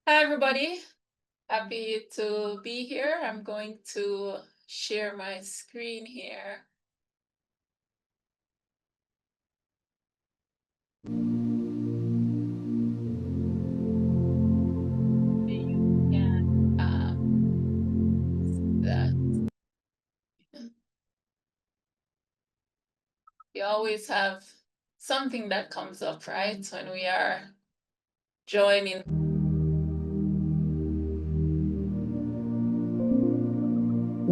Hi, everybody. Happy to be here. I'm going to share my screen here. You can that. We always have something that comes up, right? When we are joining.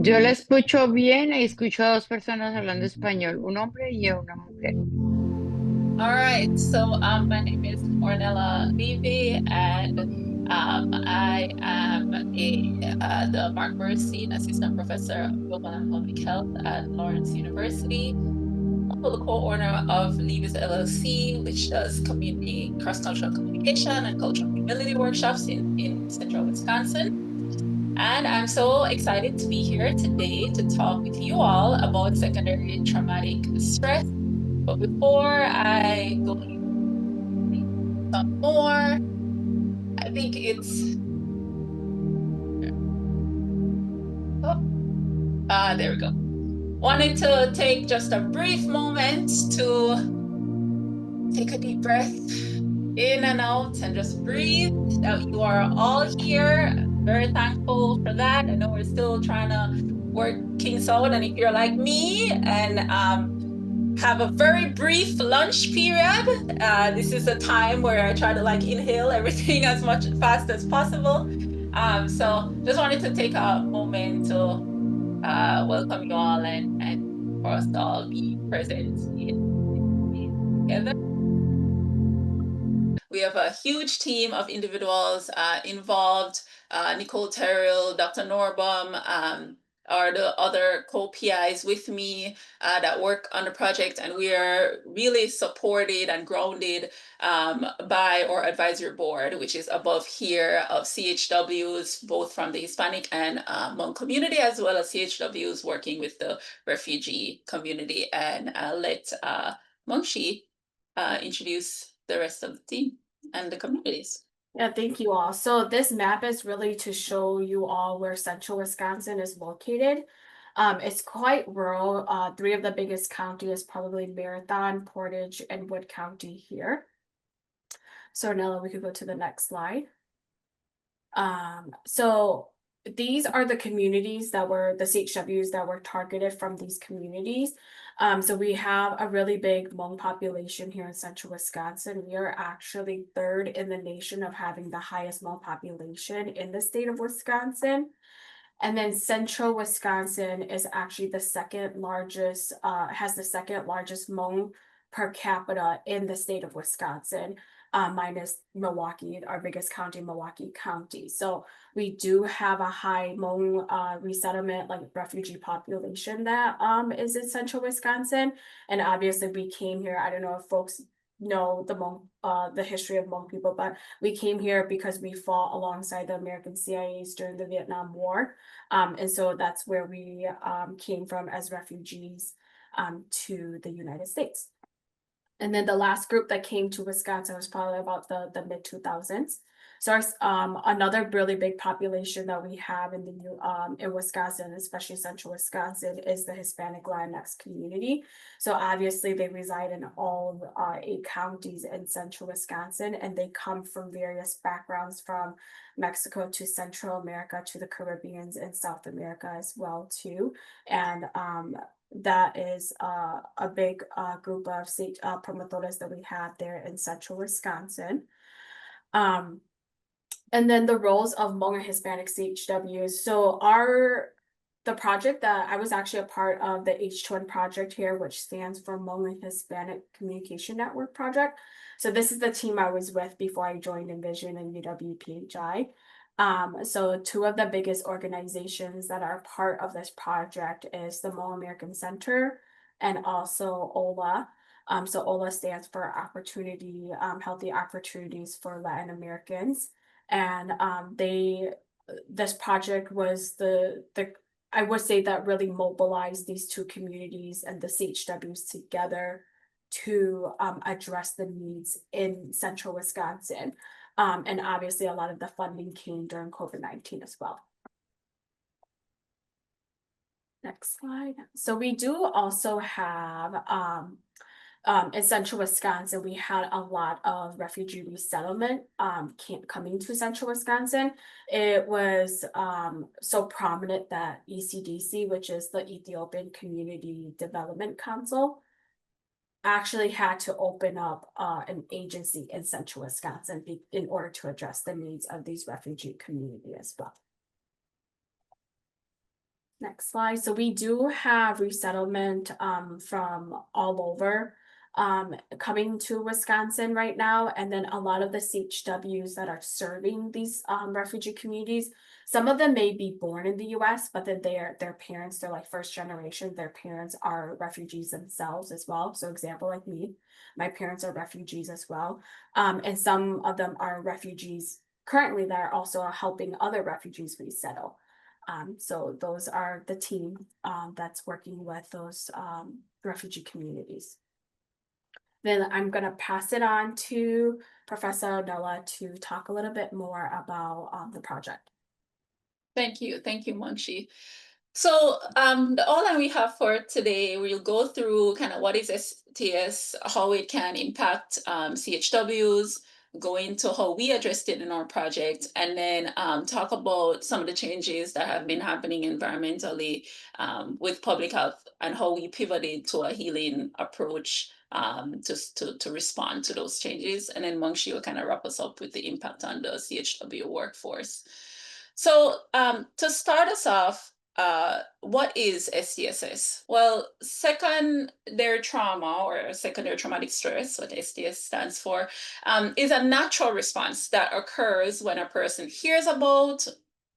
Yo la escucho bien y escucho a dos personas hablando español, un hombre y una mujer. All right. So my name is Ornella Levy, and I am the Mark Bernstein Assistant Professor of Global and Public Health at Lawrence University. The co-owner of Leaves LLC, which does community cross-cultural communication and cultural humility workshops in central Wisconsin. And I'm so excited to be here today to talk with you all about secondary traumatic stress. But before I go into some more, I think it's, oh, there we go. Wanted to take just a brief moment to take a deep breath in and out and just breathe. That you are all here. Very thankful for that. I know we're still trying to work things out. And if you're like me and have a very brief lunch period, this is a time where I try to like inhale everything as much fast as possible. So just wanted to take a moment to welcome you all and for us to all be present together. We have a huge team of individuals involved. Nicole Terrill, Dr. Norbum are the other co-PIs with me that work on the project, and we are really supported and grounded by our advisory board, which is above here, of CHWs, both from the Hispanic and Hmong community, as well as CHWs working with the refugee community. And I'll let Mungshi introduce the rest of the team and the communities. Yeah, thank you all. So this map is really to show you all where central Wisconsin is located. It's quite rural. Three of the biggest counties is probably Marathon, Portage, and Wood County here. So Nella, we could go to the next slide. So these are the communities that were the CHWs that were targeted from these communities. So we have a really big Hmong population here in central Wisconsin. We are actually third in the nation of having the highest Hmong population in the state of Wisconsin. And then central Wisconsin is actually the second largest, has the second largest Hmong per capita in the state of Wisconsin, minus Milwaukee, our biggest county, Milwaukee County. So we do have a high Hmong resettlement, like refugee population that is in central Wisconsin. And obviously we came here, I don't know if folks know the Hmong, the history of Hmong people, but we came here because we fought alongside the American CIAs during the Vietnam War. And so that's where we came from as refugees to the United States. And then the last group that came to Wisconsin was probably about the mid 2000s. So our, another really big population that we have in Wisconsin, especially central Wisconsin, is the Hispanic Latinx community. So obviously they reside in all 8 counties in central Wisconsin, and they come from various backgrounds from Mexico to Central America to the Caribbeans and South America as well too. And that is a big group of state promotores that we have there in central Wisconsin. And then the roles of Hmong and Hispanic CHWs. So the project that I was actually a part of, the H2N project here, which stands for Hmong and Hispanic Communication Network Project. So this is the team I was with before I joined Envision and UW-PHI. So 2 of the biggest organizations that are part of this project is the Hmong American Center and also OLA. So OLA stands for Opportunity, Healthy Opportunities for Latin Americans. And this project was the I would say that really mobilized these 2 communities and the CHWs together to address the needs in central Wisconsin. And obviously a lot of the funding came during COVID-19 as well. Next slide. So we do also have in central Wisconsin, we had a lot of refugee resettlement coming to central Wisconsin. It was so prominent that ECDC, which is the Ethiopian Community Development Council, actually had to open up an agency in central Wisconsin in order to address the needs of these refugee community as well. Next slide. So we do have resettlement from all over coming to Wisconsin right now. And then a lot of the CHWs that are serving these refugee communities, some of them may be born in the US, but then their parents, they're like first generation, their parents are refugees themselves as well. So example, like me, my parents are refugees as well. And some of them are refugees currently that are also helping other refugees resettle. So those are the team that's working with those refugee communities. Then I'm going to pass it on to Professor Noah to talk a little bit more about the project. Thank you, Mangshi. So the outline we have for today, we'll go through kind of what is STS, how it can impact CHWs, go into how we addressed it in our project, and then talk about some of the changes that have been happening environmentally with public health and how we pivoted to a healing approach to respond to those changes. And then Mangshi will kind of wrap us up with the impact on the CHW workforce. So to start us off, what is STSS? Well, secondary trauma or secondary traumatic stress, what STS stands for, is a natural response that occurs when a person hears about,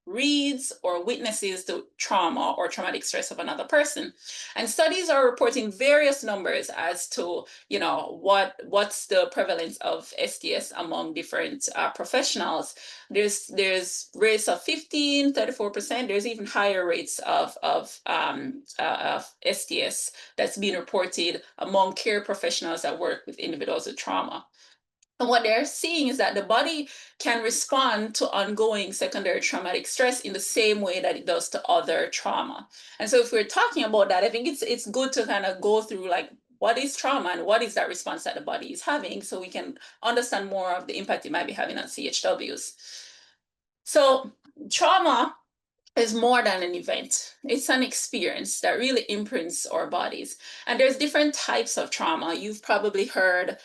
reads, or witnesses the trauma or traumatic stress of another person. And studies are reporting various numbers as to, what's the prevalence of STS among different professionals. There's rates of 15, 34%. There's even higher rates of STS that's being reported among care professionals that work with individuals with trauma. And what they're seeing is that the body can respond to ongoing secondary traumatic stress in the same way that it does to other trauma. And so if we're talking about that, I think it's good to kind of go through like, what is trauma and what is that response that the body is having so we can understand more of the impact it might be having on CHWs. So trauma is more than an event. It's an experience that really imprints our bodies. And there's different types of trauma. You've probably heard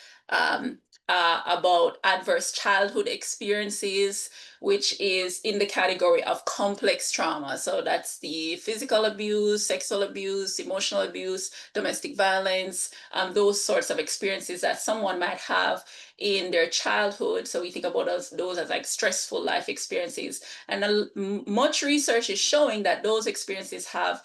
about adverse childhood experiences, which is in the category of complex trauma. So that's the physical abuse, sexual abuse, emotional abuse, domestic violence, those sorts of experiences that someone might have in their childhood. So we think about those as like stressful life experiences. And much research is showing that those experiences have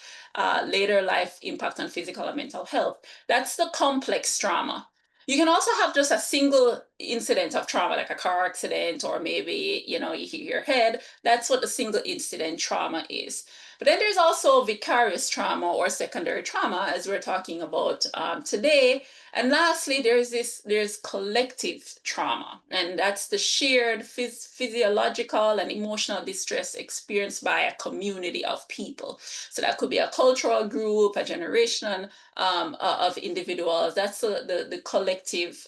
later life impact on physical and mental health. That's the complex trauma. You can also have just a single incident of trauma, like a car accident, or maybe, you hit your head. That's what the single incident trauma is. But then there's also vicarious trauma or secondary trauma, as we're talking about today. And lastly, there's collective trauma, and that's the shared physiological and emotional distress experienced by a community of people. So that could be a cultural group, a generation of individuals. That's the collective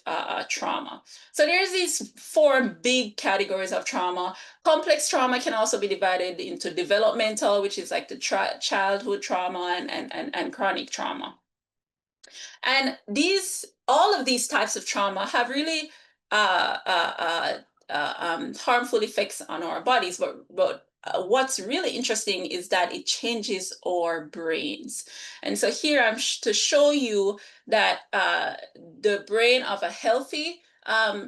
trauma. So there's these four big categories of trauma. Complex trauma can also be divided into developmental, which is like the childhood trauma, and chronic trauma. And all of these types of trauma have really harmful effects on our bodies, but what's really interesting is that it changes our brains. And so here I'm to show you that the brain of a healthy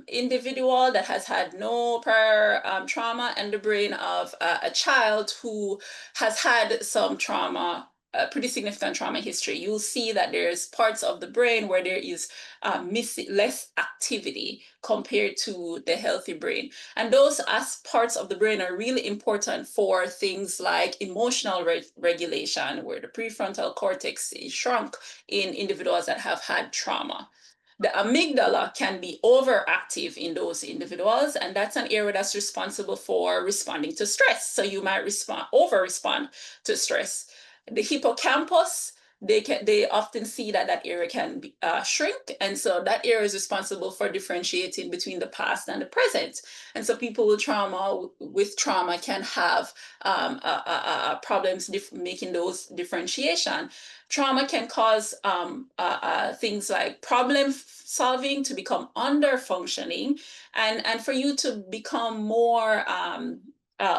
individual that has had no prior trauma, and the brain of a child who has had some trauma, pretty significant trauma history, you'll see that there's parts of the brain where there is less activity compared to the healthy brain. And those parts of the brain are really important for things like emotional regulation, where the prefrontal cortex is shrunk in individuals that have had trauma. the amygdala can be overactive in those individuals, and that's an area that's responsible for responding to stress. So you might over-respond to stress. The hippocampus, they often see that area can be, shrink, and so that area is responsible for differentiating between the past and the present. And so people with trauma can have problems making those differentiation. Trauma can cause things like problem solving to become under functioning, and for you to become more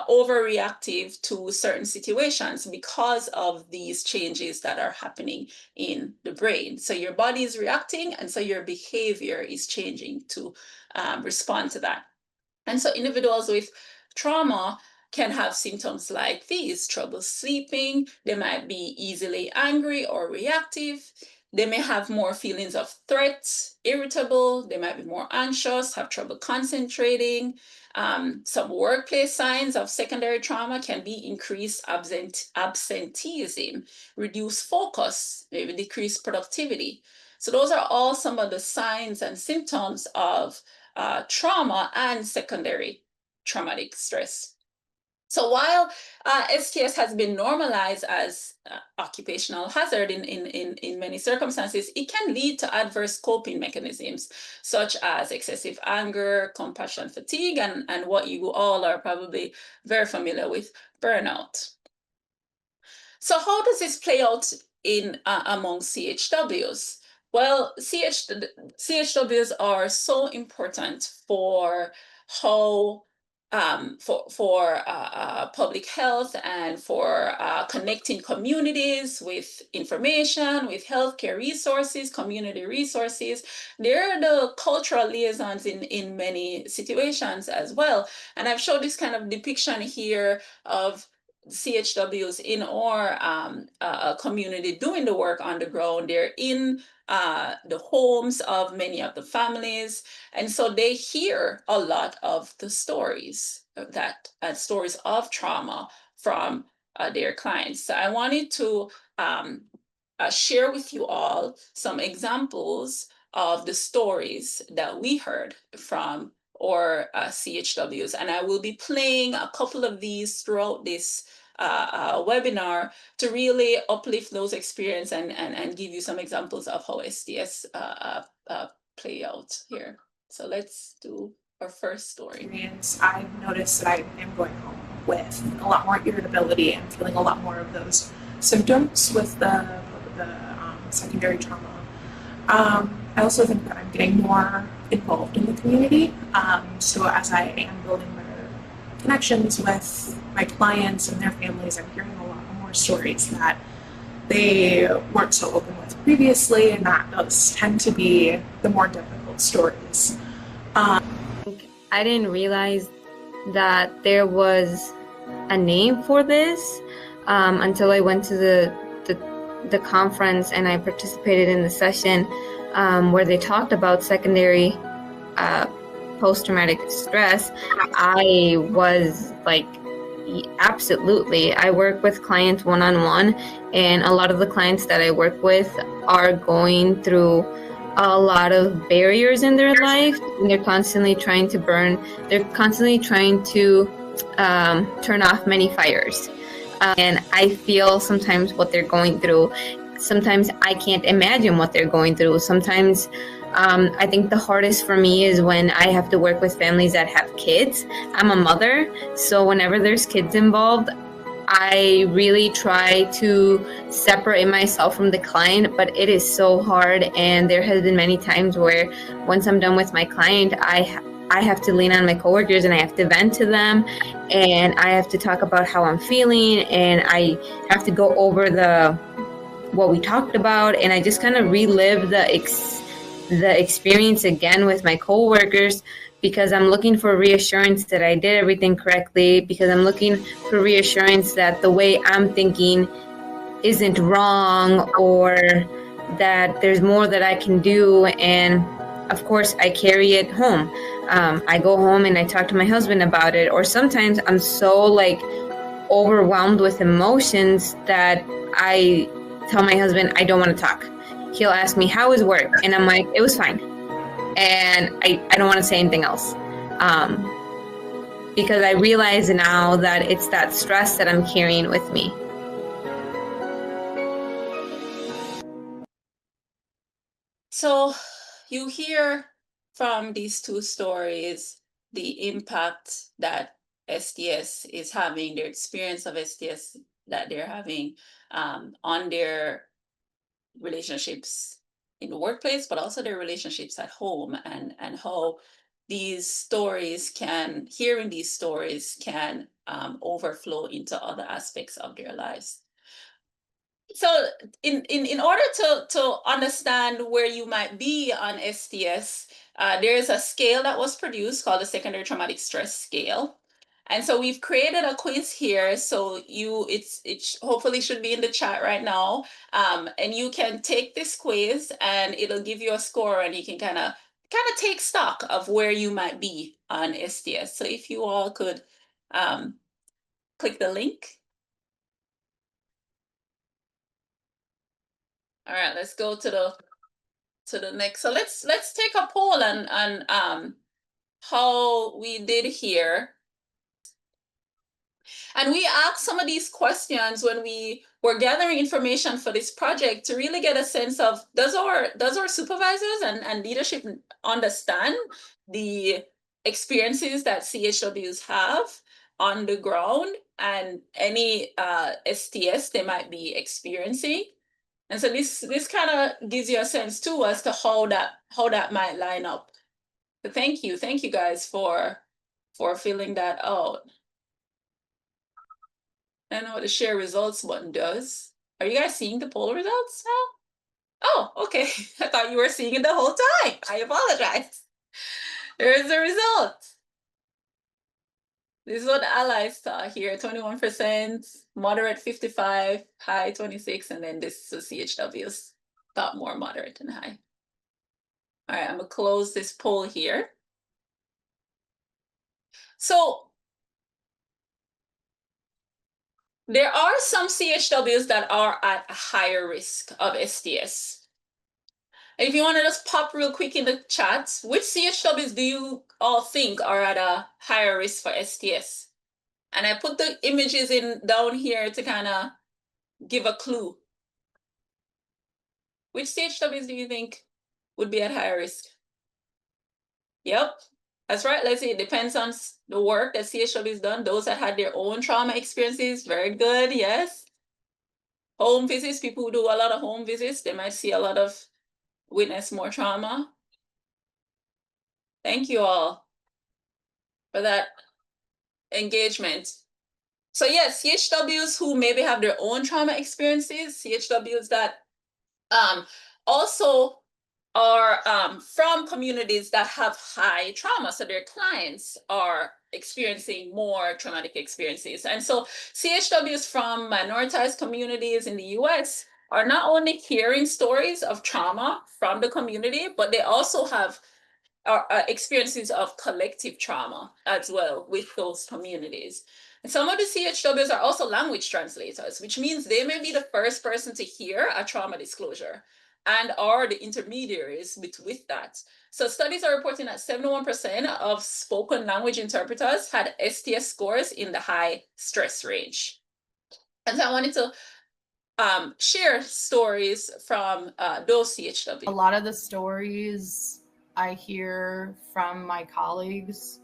overreactive to certain situations because of these changes that are happening in the brain. So your body is reacting, and so your behavior is changing to respond to that. And so individuals with trauma can have symptoms like these: trouble sleeping, they might be easily angry or reactive, they may have more feelings of threat, irritable, they might be more anxious, have trouble concentrating. Some workplace signs of secondary trauma can be increased absenteeism, reduced focus, maybe decreased productivity. So those are all some of the signs and symptoms of trauma and secondary traumatic stress. So while STS has been normalized as occupational hazard in many circumstances, it can lead to adverse coping mechanisms such as excessive anger, compassion fatigue, and what you all are probably very familiar with, burnout. So how does this play out in among CHWs? Well, CHWs are so important for how for public health and for connecting communities with information, with healthcare resources, community resources. They're the cultural liaisons in many situations as well. And I've showed this kind of depiction here of CHWs in our community doing the work on the ground. They're in the homes of many of the families, and so they hear a lot of the stories stories of trauma from their clients. So I wanted to share with you all some examples of the stories that we heard from or CHWs, and I will be playing a couple of these throughout this webinar to really uplift those experiences and give you some examples of how STS play out here. So let's do our first story. I've noticed that I am going home with a lot more irritability and feeling a lot more of those symptoms with the secondary trauma. I also think that I'm getting more involved in the community. So as I am building better connections with my clients and their families, I'm hearing a lot more stories that they weren't so open with previously, and that does tend to be the more difficult stories. I didn't realize that there was a name for this until I went to the conference and I participated in the session where they talked about secondary post-traumatic stress. I was like, absolutely. I work with clients one-on-one, and a lot of the clients that I work with are going through a lot of barriers in their life, and they're constantly trying to turn off many fires. And I feel sometimes what they're going through. Sometimes I can't imagine what they're going through. Sometimes I think the hardest for me is when I have to work with families that have kids. I'm a mother, so whenever there's kids involved, I really try to separate myself from the client, but it is so hard. And there has been many times where once I'm done with my client, I have to lean on my coworkers and I have to vent to them, and I have to talk about how I'm feeling, and I have to go over what we talked about, and I just kind of relive the experience again with my coworkers, because I'm looking for reassurance that I did everything correctly, because I'm looking for reassurance that the way I'm thinking isn't wrong, or that there's more that I can do. And of course, I carry it home. I go home and I talk to my husband about it, or sometimes I'm so overwhelmed with emotions that I tell my husband I don't want to talk. He'll ask me, how is work? And I'm like, it was fine. And I don't want to say anything else. Because I realize now that it's that stress that I'm carrying with me. So you hear from these two stories the impact that STS is having, their experience of STS that they're having on their relationships in the workplace, but also their relationships at home, and how these stories can, hearing these stories can overflow into other aspects of their lives. So in order to understand where you might be on STS, there is a scale that was produced called the Secondary Traumatic Stress Scale. And so we've created a quiz here. So it hopefully should be in the chat right now. And you can take this quiz and it'll give you a score, and you can kind of take stock of where you might be on STS. So if you all could click the link. All right, let's go to the next. So let's take a poll on how we did here. And we asked some of these questions when we were gathering information for this project to really get a sense of, does our supervisors and leadership understand the experiences that CHWs have on the ground and any STS they might be experiencing? And so this kind of gives you a sense too as to how that might line up. So thank you guys for filling that out. I don't know what the share results button does. Are you guys seeing the poll results now? Oh, okay. I thought you were seeing it the whole time. I apologize. There's the result. This is what the allies saw here: 21%, moderate 55, high 26, and then this is CHWs. Thought more moderate than high. All right, I'm gonna close this poll here. So there are some CHWs that are at a higher risk of STS. And if you want to just pop real quick in the chat, which CHWs do you all think are at a higher risk for STS? And I put the images in down here to kind of give a clue. Which CHWs do you think would be at higher risk? Yep, that's right. Let's see, it depends on the work that CHWs done. Those that had their own trauma experiences, very good, yes. Home visits, people who do a lot of home visits, they might see a lot of, witness more trauma. Thank you all for that engagement. So yes, CHWs who maybe have their own trauma experiences, CHWs that also are from communities that have high trauma, so their clients are experiencing more traumatic experiences. And so CHWs from minoritized communities in the US are not only hearing stories of trauma from the community, but they also have experiences of collective trauma as well with those communities. And some of the CHWs are also language translators, which means they may be the first person to hear a trauma disclosure and are the intermediaries with that. So studies are reporting that 71% of spoken language interpreters had STS scores in the high stress range. And so I wanted to share stories from those CHWs. A lot of the stories I hear from my colleagues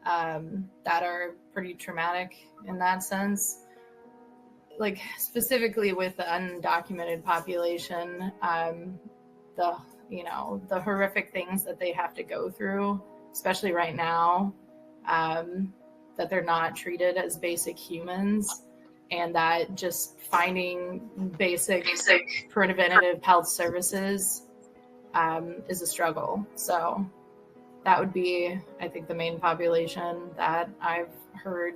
that are pretty traumatic in that sense, like specifically with the undocumented population, the horrific things that they have to go through, especially right now, that they're not treated as basic humans, and that just finding basic preventative health services is a struggle. So that would be, I think, the main population that I've heard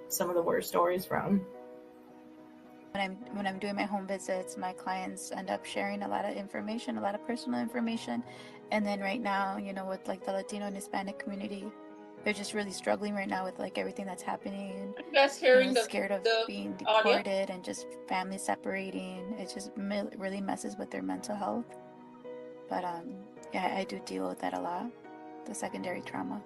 some of the worst stories from. When I'm doing my home visits, my clients end up sharing a lot of information, a lot of personal information. And then right now, with like the Latino and Hispanic community, they're just really struggling right now with like everything that's happening. Just hearing scared of being deported audio? And just family separating. It just really messes with their mental health. But yeah, I do deal with that a lot, the secondary trauma.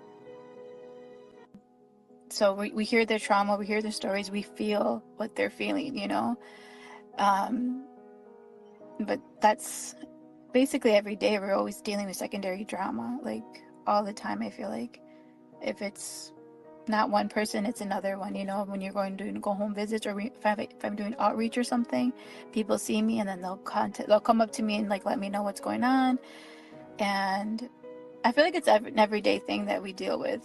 So we hear their trauma, we hear their stories, we feel what they're feeling, you know. But that's basically every day we're always dealing with secondary trauma, like all the time. I feel like if it's not one person, it's another one, you know. When you're going to go home visits, or if I'm doing outreach or something, people see me and then they'll come up to me and like let me know what's going on. And I feel like it's an everyday thing that we deal with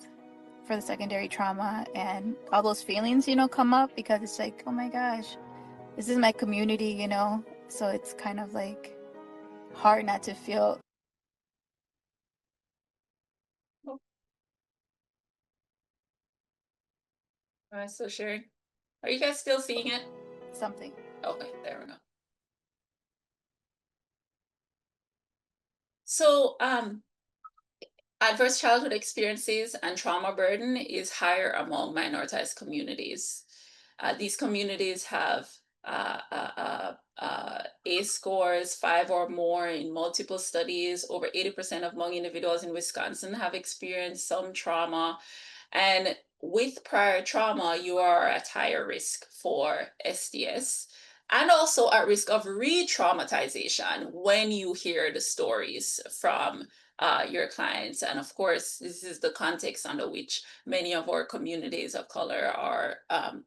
for the secondary trauma, and all those feelings, you know, come up because it's like, oh my gosh, this is my community, you know. So it's kind of like hard not to feel. All right, so Sherry, are you guys still seeing it? Something. Okay, there we go. So adverse childhood experiences and trauma burden is higher among minoritized communities. These communities have ACE scores 5 or more in multiple studies. Over 80% of Hmong individuals in Wisconsin have experienced some trauma. And with prior trauma, you are at higher risk for STS and also at risk of re-traumatization when you hear the stories from your clients. And of course, this is the context under which many of our communities of color are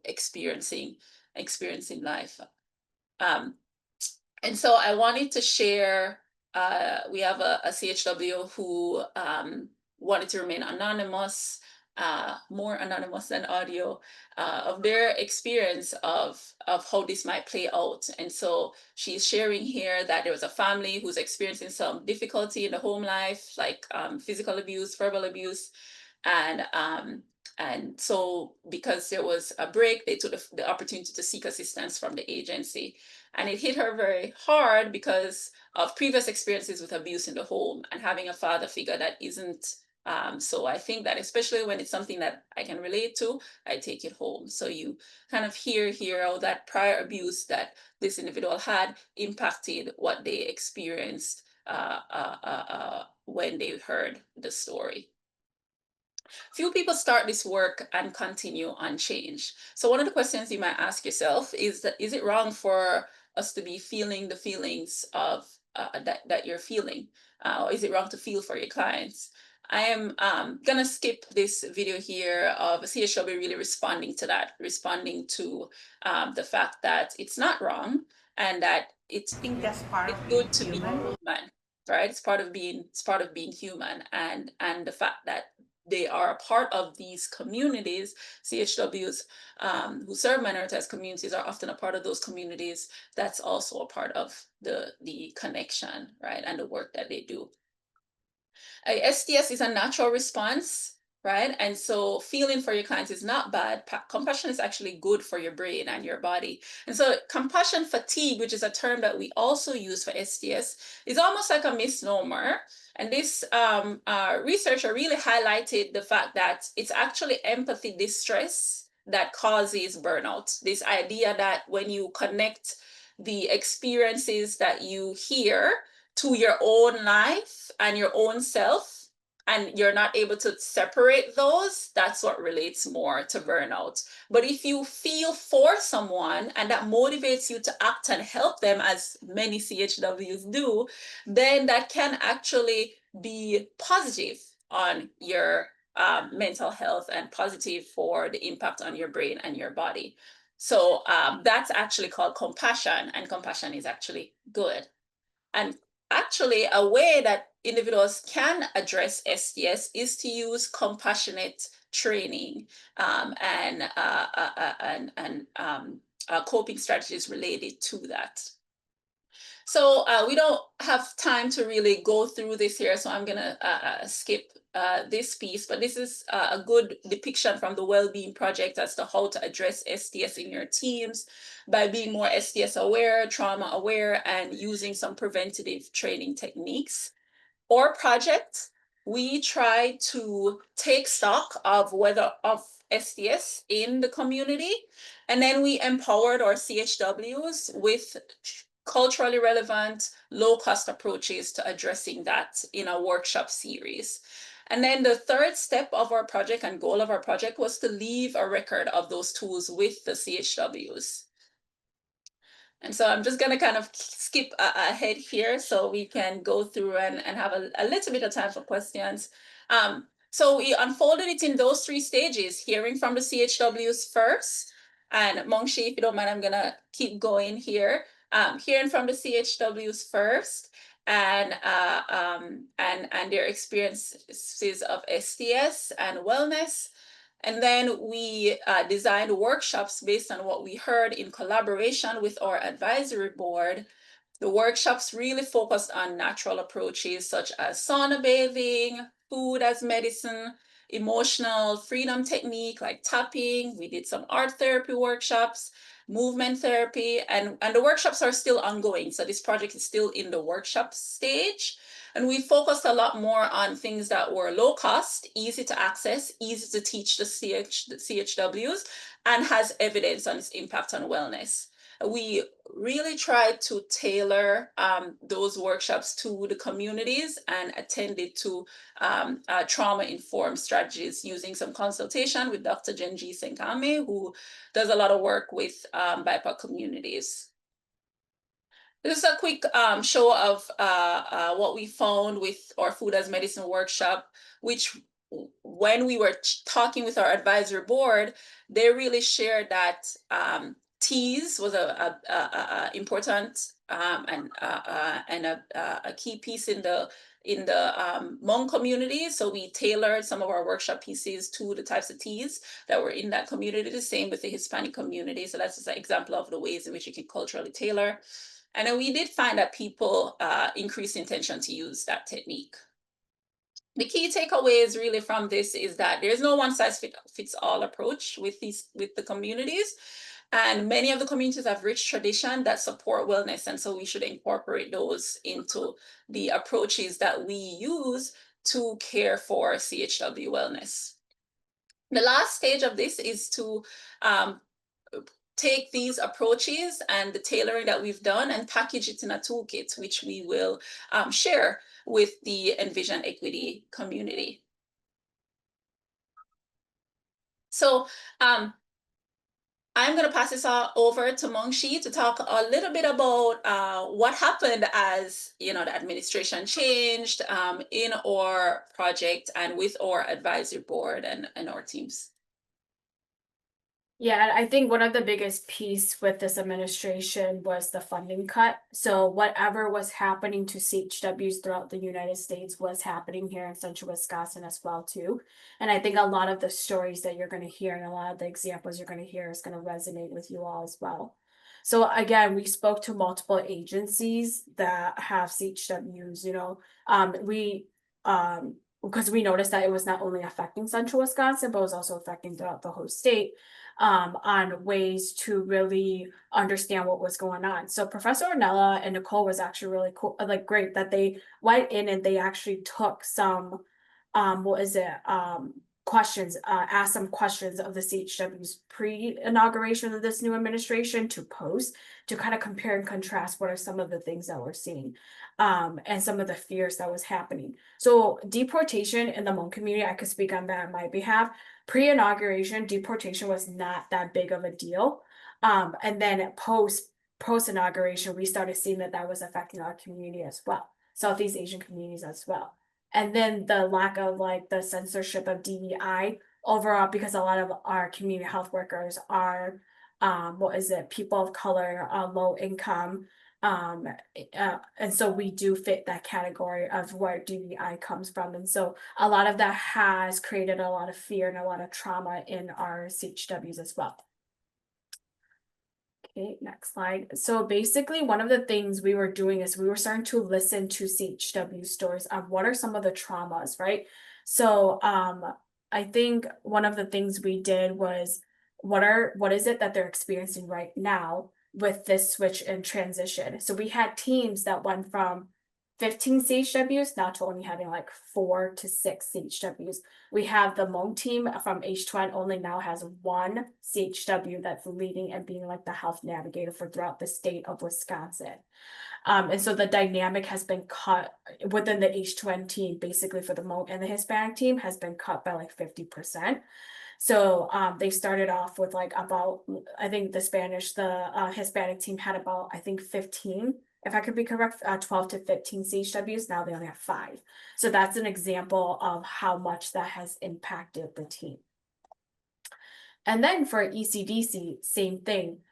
experiencing life. And so I wanted to share, we have a CHW who wanted to remain anonymous, more anonymous than audio, of their experience of how this might play out. And so she's sharing here that there was a family who's experiencing some difficulty in the home life, like physical abuse, verbal abuse. And so because there was a break, they took the opportunity to seek assistance from the agency. And it hit her very hard because of previous experiences with abuse in the home and having a father figure that isn't. So I think that especially when it's something that I can relate to, I take it home. So you kind of hear how that prior abuse that this individual had impacted what they experienced when they heard the story. Few people start this work and continue unchanged. So one of the questions you might ask yourself is that, is it wrong for us to be feeling the feelings of that you're feeling? Or is it wrong to feel for your clients? I am gonna skip this video here of a CHW really responding to that, responding to the fact that it's not wrong and that it's good to be human, right? It's part of being human, and the fact that they are a part of these communities. CHWs who serve minoritized communities are often a part of those communities. That's also a part of the connection, right? And the work that they do. STS is a natural response, right? And so feeling for your clients is not bad. Compassion is actually good for your brain and your body. And so compassion fatigue, which is a term that we also use for STS, is almost like a misnomer. And this researcher really highlighted the fact that it's actually empathy distress that causes burnout. This idea that when you connect the experiences that you hear to your own life and your own self, and you're not able to separate those, that's what relates more to burnout. But if you feel for someone and that motivates you to act and help them, as many CHWs do, then that can actually be positive on your mental health and positive for the impact on your brain and your body. So that's actually called compassion, and compassion is actually good. And actually, a way that individuals can address STS is to use compassionate training and coping strategies related to that. So we don't have time to really go through this here, so I'm gonna skip this piece, but this is a good depiction from the Wellbeing Project as to how to address STS in your teams by being more STS aware, trauma aware, and using some preventative training techniques. Our project, we try to take stock of STS in the community, and then we empowered our CHWs with culturally relevant, low-cost approaches to addressing that in a workshop series. And then the third step of our project and goal of our project was to leave a record of those tools with the CHWs. And so I'm just going to kind of skip ahead here so we can go through and have a little bit of time for questions. So we unfolded it in those three stages, hearing from the CHWs first. And Mongshi, if you don't mind, I'm going to keep going here. Hearing from the CHWs first and their experiences of STS and wellness. And then we designed workshops based on what we heard in collaboration with our advisory board. The workshops really focused on natural approaches such as sauna bathing, food as medicine, emotional freedom technique like tapping. We did some art therapy workshops, movement therapy, and the workshops are still ongoing. So this project is still in the workshop stage. And we focused a lot more on things that were low cost, easy to access, easy to teach the CHWs, and has evidence on its impact on wellness. We really tried to tailor those workshops to the communities and attended to trauma-informed strategies using some consultation with Dr. Genji Senkame, who does a lot of work with BIPOC communities. This is a quick show of what we found with our food as medicine workshop, which when we were talking with our advisory board, they really shared that teas was a important and a key piece in the Hmong community. So we tailored some of our workshop pieces to the types of teas that were in that community, the same with the Hispanic community. So that's just an example of the ways in which you can culturally tailor. And then we did find that people increased intention to use that technique. The key takeaways really from this is that there's no one size fits all approach with the communities. And many of the communities have rich tradition that support wellness. And so we should incorporate those into the approaches that we use to care for CHW wellness. The last stage of this is to take these approaches and the tailoring that we've done and package it in a toolkit, which we will share with the Envision Equity community. So I'm going to pass this over to Mongshi to talk a little bit about what happened as the administration changed in our project and with our advisory board and our teams. Yeah, I think one of the biggest piece with this administration was the funding cut. So whatever was happening to CHWs throughout the United States was happening here in Central Wisconsin as well too. And I think a lot of the stories that you're going to hear and a lot of the examples you're going to hear is going to resonate with you all as well. So again, we spoke to multiple agencies that have CHWs, because we noticed that it was not only affecting Central Wisconsin, but it was also affecting throughout the whole state. On ways to really understand what was going on. So Professor Ornella and Nicole was actually really cool, great that they went in and they actually took some, questions, asked some questions of the CHW's pre-inauguration of this new administration to post to kind of compare and contrast what are some of the things that we're seeing and some of the fears that was happening. So deportation in the Hmong community, I could speak on that on my behalf. Pre-inauguration, deportation was not that big of a deal. And then post-inauguration, we started seeing that was affecting our community as well, Southeast Asian communities as well. And then the lack of the censorship of DEI overall, because a lot of our community health workers are, people of color, low income, and so we do fit that category of where DEI comes from. And so a lot of that has created a lot of fear and a lot of trauma in our CHWs as well. Okay, next slide. So basically one of the things we were doing is we were starting to listen to CHW stories on what are some of the traumas, right? So I think one of the things we did was what is it that they're experiencing right now with this switch and transition. So we had teams that went from 15 CHWs now to only having like 4 to 6 CHWs. We have the Hmong team from H2N only now has 1 CHW that's leading and being like the health navigator for throughout the state of Wisconsin. And so the dynamic has been cut within the H2N team, basically for the Hmong and the Hispanic team has been cut by like 50%. So they started off with like about, I think the Hispanic team had about, I think 15, if I could be correct, 12 to 15 CHWs. Now they only have 5. So that's an example of how much that has impacted the team. And then for ECDC, same thing.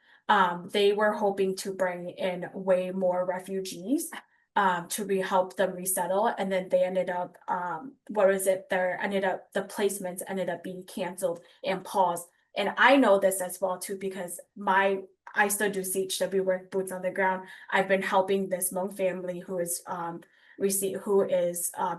They were hoping to bring in way more refugees to help them resettle, and then they ended up the placements ended up being canceled and paused. And I know this as well too, because I still do CHW work, boots on the ground. I've been helping this Hmong family who is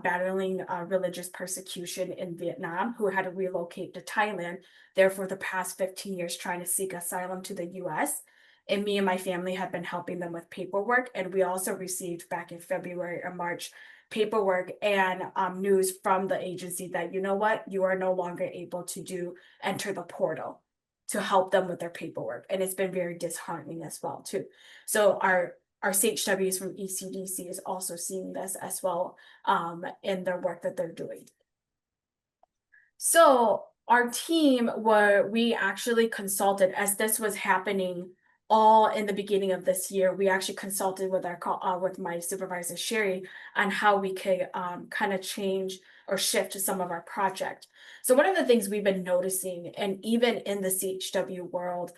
battling religious persecution in Vietnam, who had to relocate to Thailand, there for the past 15 years trying to seek asylum to the US. And me and my family have been helping them with paperwork. And we also received back in February or March paperwork and news from the agency that, you know what, you are no longer able to enter the portal to help them with their paperwork. And it's been very disheartening as well too. So our CHWs from ECDC is also seeing this as well in their work that they're doing. So our team, we actually consulted as this was happening all in the beginning of this year. We actually consulted with with my supervisor Sherry on how we could kind of change or shift to some of our project. So one of the things we've been noticing, and even in the CHW world,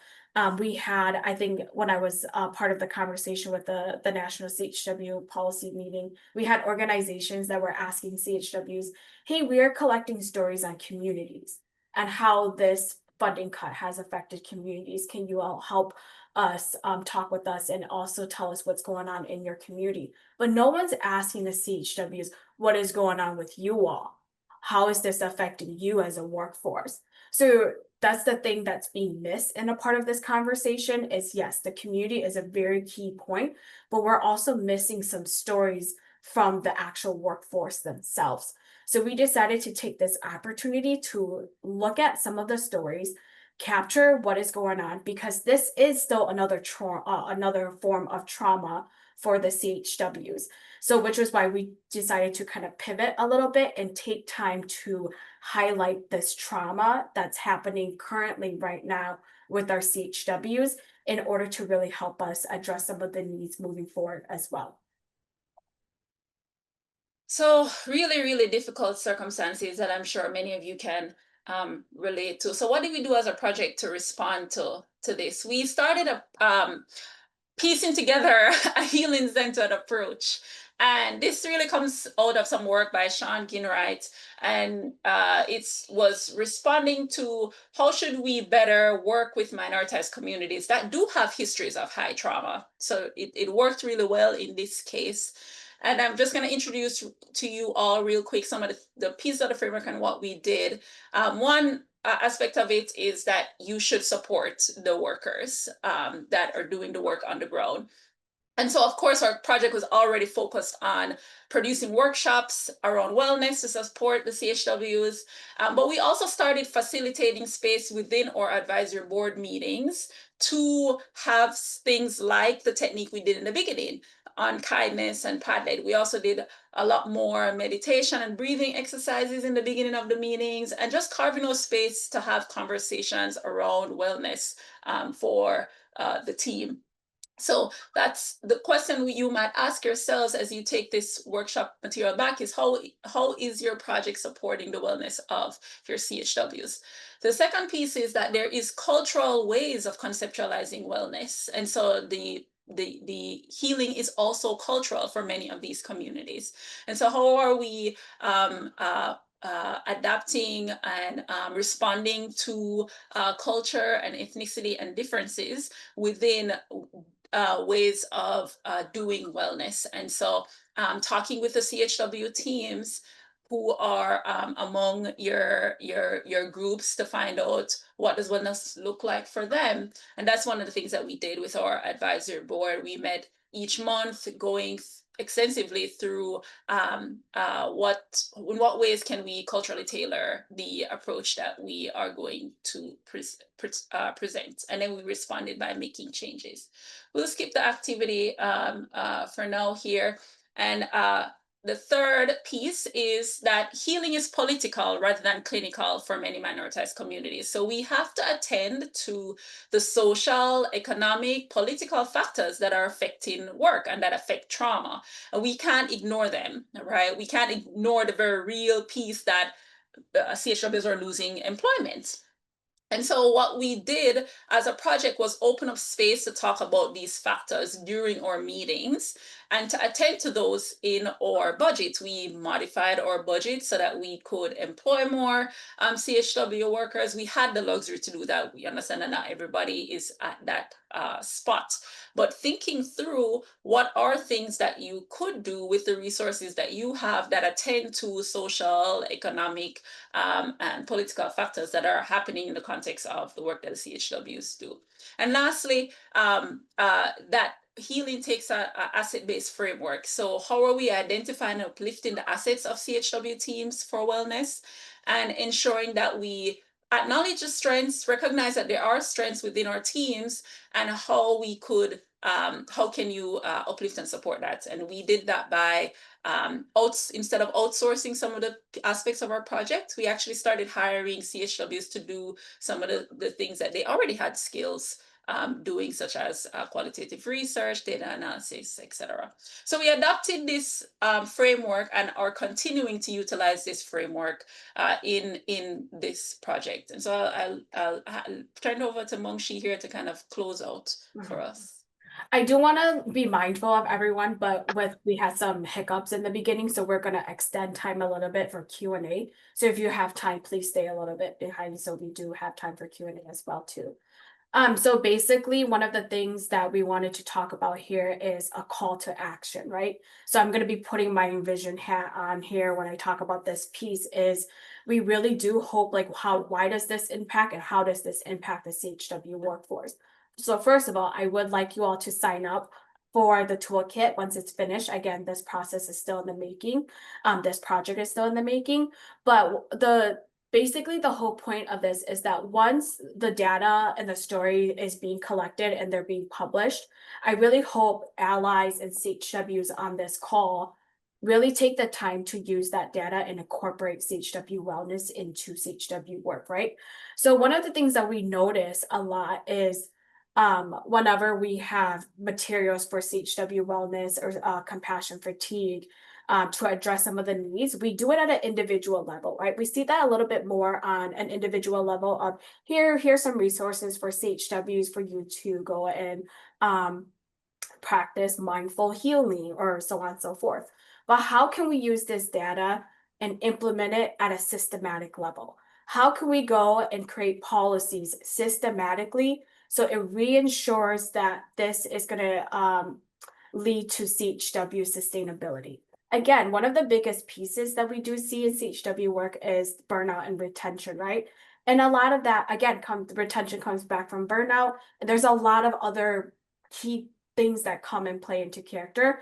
we had, I think when I was part of the conversation with the National CHW policy meeting, we had organizations that were asking CHWs, hey, we are collecting stories on communities and how this funding cut has affected communities. Can you all help us talk with us and also tell us what's going on in your community? But no one's asking the CHWs, what is going on with you all? How is this affecting you as a workforce? So that's the thing that's being missed in a part of this conversation is, yes, the community is a very key point, but we're also missing some stories from the actual workforce themselves. So we decided to take this opportunity to look at some of the stories, capture what is going on, because this is still another form of trauma for the CHWs. So which was why we decided to kind of pivot a little bit and take time to highlight this trauma that's happening currently right now with our CHWs in order to really help us address some of the needs moving forward as well. So really, really difficult circumstances that I'm sure many of you can relate to. So what did we do as a project to respond to this? We started piecing together a healing-centered approach. And this really comes out of some work by Sean Ginwright. And it was responding to how should we better work with minoritized communities that do have histories of high trauma. So it worked really well in this case. And I'm just going to introduce to you all real quick some of the pieces of the framework and what we did. One aspect of it is that you should support the workers that are doing the work on the ground. And so, of course, our project was already focused on producing workshops around wellness to support the CHWs. But we also started facilitating space within our advisory board meetings to have things like the technique we did in the beginning on kindness and Padlet. We also did a lot more meditation and breathing exercises in the beginning of the meetings, and just carving out space to have conversations around wellness for the team. So that's the question you might ask yourselves as you take this workshop material back is how is your project supporting the wellness of your CHWs? The second piece is that there is cultural ways of conceptualizing wellness. And so the healing is also cultural for many of these communities. And so how are we adapting and responding to culture and ethnicity and differences within ways of doing wellness? And so talking with the CHW teams who are among your groups to find out what does wellness look like for them. And that's one of the things that we did with our advisory board. We met each month going extensively through in what ways can we culturally tailor the approach that we are going to present, and then we responded by making changes. We'll skip the activity for now here, and the third piece is that healing is political rather than clinical for many minoritized communities. So we have to attend to the social, economic, political factors that are affecting work and that affect trauma. And we can't ignore them, right? We can't ignore the very real piece that CHWs are losing employment. And so what we did as a project was open up space to talk about these factors during our meetings and to attend to those in our budget. We modified our budget so that we could employ more CHW workers. We had the luxury to do that. We understand that not everybody is at that spot. But thinking through what are things that you could do with the resources that you have that attend to social, economic, and political factors that are happening in the context of the work that the CHWs do. And lastly, that healing takes an asset-based framework. So how are we identifying and uplifting the assets of CHW teams for wellness and ensuring that we acknowledge the strengths, recognize that there are strengths within our teams, and how we could, how can you uplift and support that? And we did that by instead of outsourcing some of the aspects of our project, we actually started hiring CHWs to do some of the things that they already had skills doing, such as qualitative research, data analysis, etc. So we adopted this framework and are continuing to utilize this framework in this project. And so I'll turn over to Mongshi here to kind of close out for us. I do want to be mindful of everyone, but we had some hiccups in the beginning, so we're going to extend time a little bit for Q&A. So if you have time, please stay a little bit behind so we do have time for Q&A as well too. So basically, one of the things that we wanted to talk about here is a call to action, right? So I'm going to be putting my Envision hat on here when I talk about this piece. Is we really do hope, like, why does this impact and how does this impact the CHW workforce? So first of all, I would like you all to sign up for the toolkit once it's finished. Again, this process is still in the making. This project is still in the making, but basically the whole point of this is that once the data and the story is being collected and they're being published, I really hope allies and CHWs on this call really take the time to use that data and incorporate CHW wellness into CHW work, right? So one of the things that we notice a lot is whenever we have materials for CHW wellness or compassion fatigue, to address some of the needs, we do it at an individual level, right? We see that a little bit more on an individual level of here's some resources for CHWs for you to go and practice mindful healing or so on and so forth. But how can we use this data and implement it at a systematic level? How can we go and create policies systematically so it reinsures that this is going to lead to CHW sustainability? Again, one of the biggest pieces that we do see in CHW work is burnout and retention, right? And a lot of that, again, retention comes back from burnout. And there's a lot of other key things that come and play into character,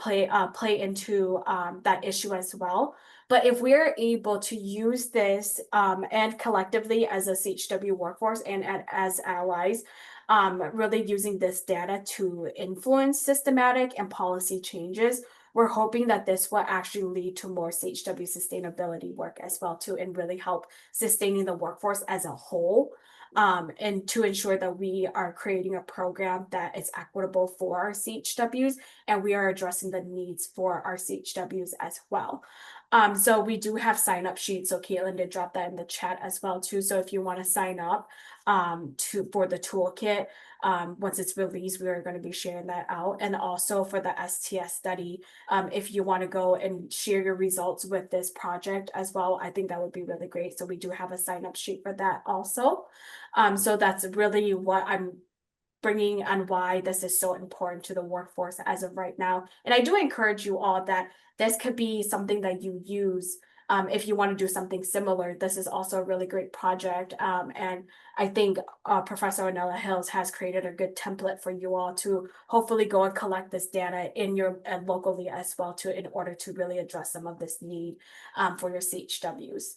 play into that issue as well. But if we're able to use this and collectively as a CHW workforce and as allies, really using this data to influence systematic and policy changes, we're hoping that this will actually lead to more CHW sustainability work as well too, and really help sustaining the workforce as a whole, and to ensure that we are creating a program that is equitable for our CHWs and we are addressing the needs for our CHWs as well. So we do have sign up sheets. So Caitlin did drop that in the chat as well too. So if you want to sign up for the toolkit, once it's released, we are going to be sharing that out. And also for the STS study, if you want to go and share your results with this project as well, I think that would be really great. So we do have a sign up sheet for that also. So that's really what I'm bringing and why this is so important to the workforce as of right now. And I do encourage you all that this could be something that you use if you want to do something similar, this is also a really great project. And I think Professor Ornella Hills has created a good template for you all to hopefully go and collect this data in your locally as well, to in order to really address some of this need for your CHWs.